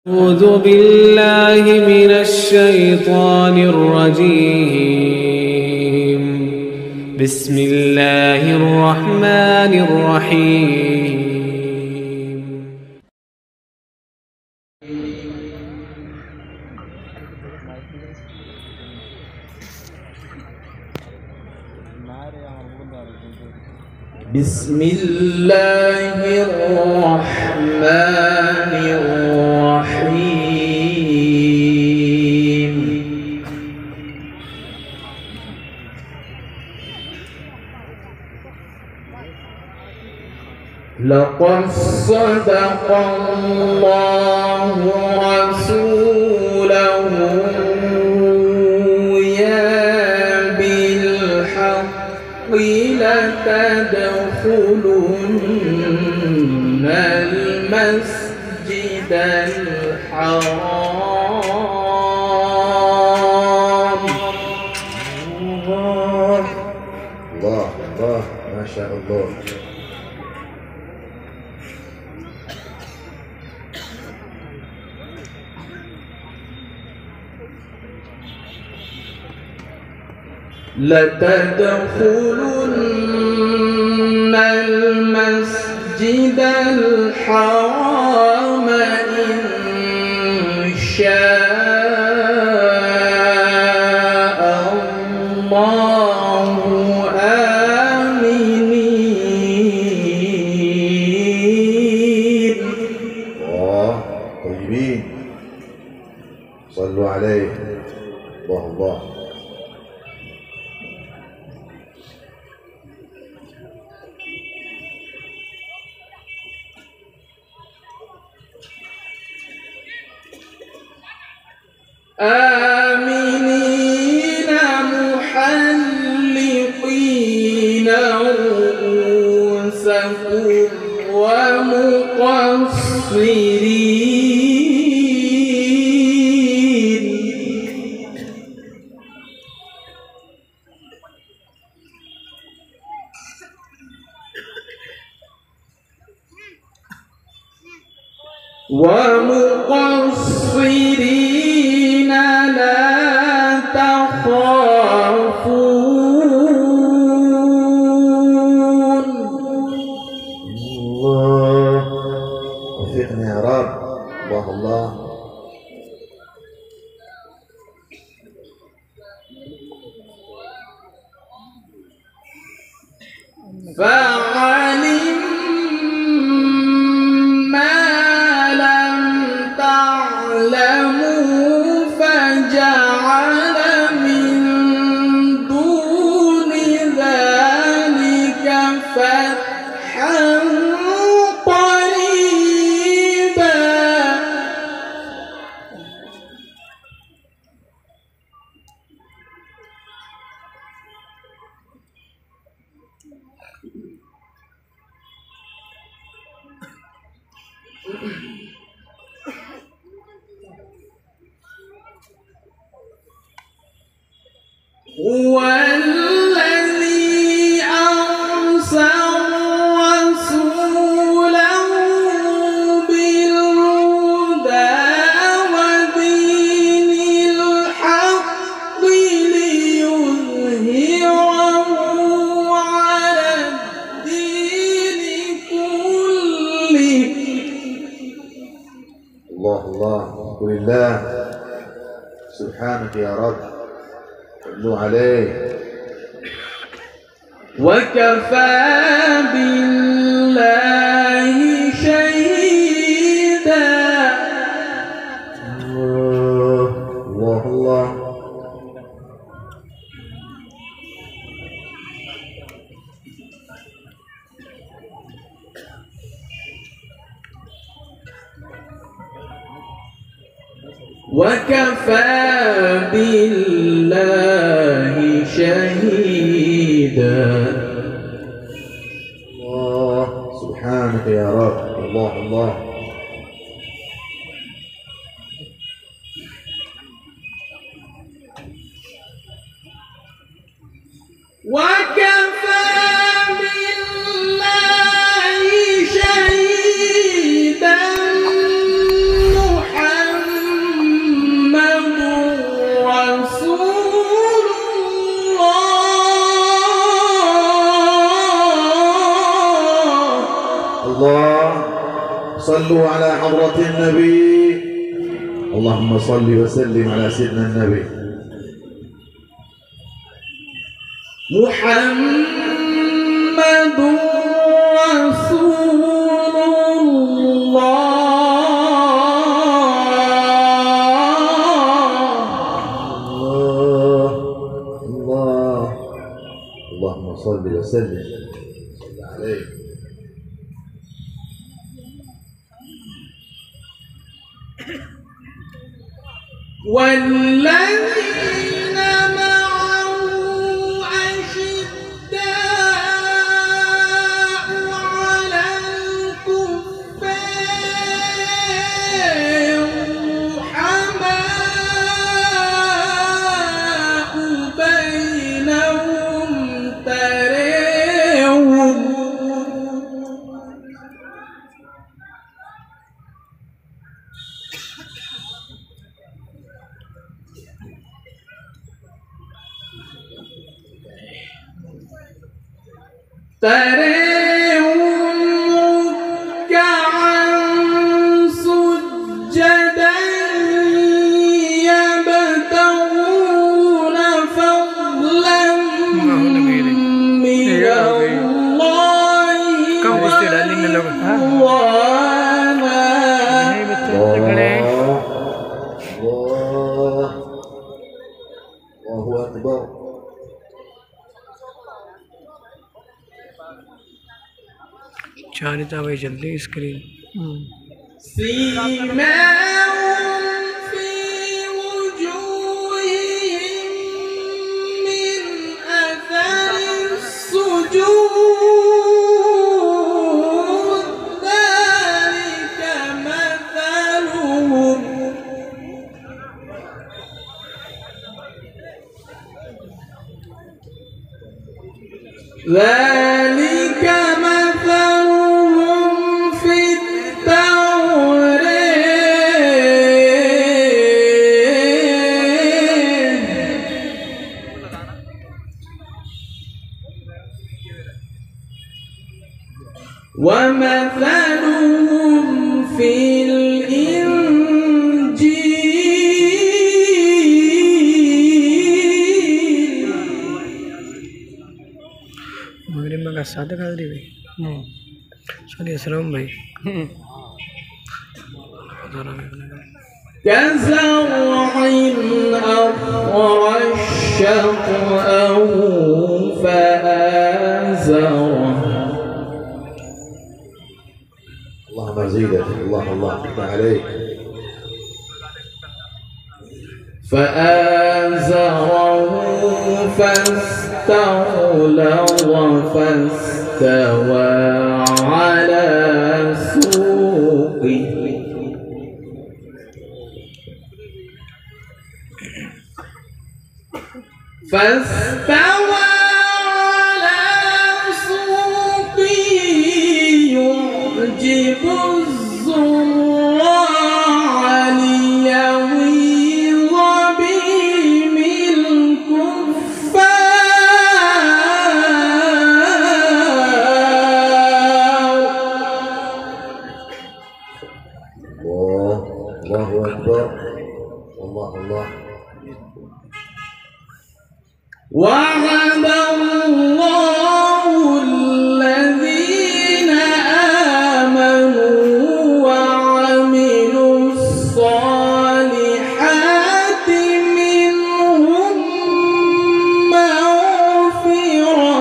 أعوذ بالله من الشيطان الرجيم. بسم الله الرحمن الرحيم. بسم الله الرحمن الرحيم. لقد صدق الله رسوله بالحق لتدخلن المسجد الحرام. الله الله الله، ما شاء الله. لتدخلن المسجد الحرام إن شاء الله آمنين. طيبين، صلوا عليه. الله الله. آمنين محلقين رؤوسكم ومقصرين. ومقصرين لا تخافون. الله، وفقنا يا رب. الله الله. فعلم ما لم تعلموا فجعل من دون ذلك فتحا قريبا. هو الذي أرسل رسوله بالهدى ودين الحق ليظهره على الدين كله. الله الله. الحمد لله. سبحانك يا رب. صلوا عليه. وكفى بالله شهيدا. الله الله الله. وكفى بالله شهيدا. الله، سبحانك يا رب. الله الله. وكفى بالله شهيدا محمد صلوا على حضرة النبي. اللهم صل وسلم على سيدنا النبي محمد رسول الله. اللهم صل وسلم عليه. والذين معه أشداء على الكفار رحماء بينهم تراهم ركعا سجدا يبتغون فضلا من الله أكبر. चारिता भाई जल्दी स्क्रीन سيماهم في وجوههم من أثر السجود ذلك مثلهم في التوراة ومثلهم في الإنجيل. मगरिब में का सादा खा रही भाई सॉरी अस्सलाम भाई كزرع أخرج شطأه فآزره. اللهم زيدك. الله افتح عليك. فآزره فاستغلظ فاستوى على سوقه يعجب الزراع ليغيظ بهم الكفار. الله أكبر. الله وعد الله الذين آمنوا وعملوا الصالحات منهم مغفرة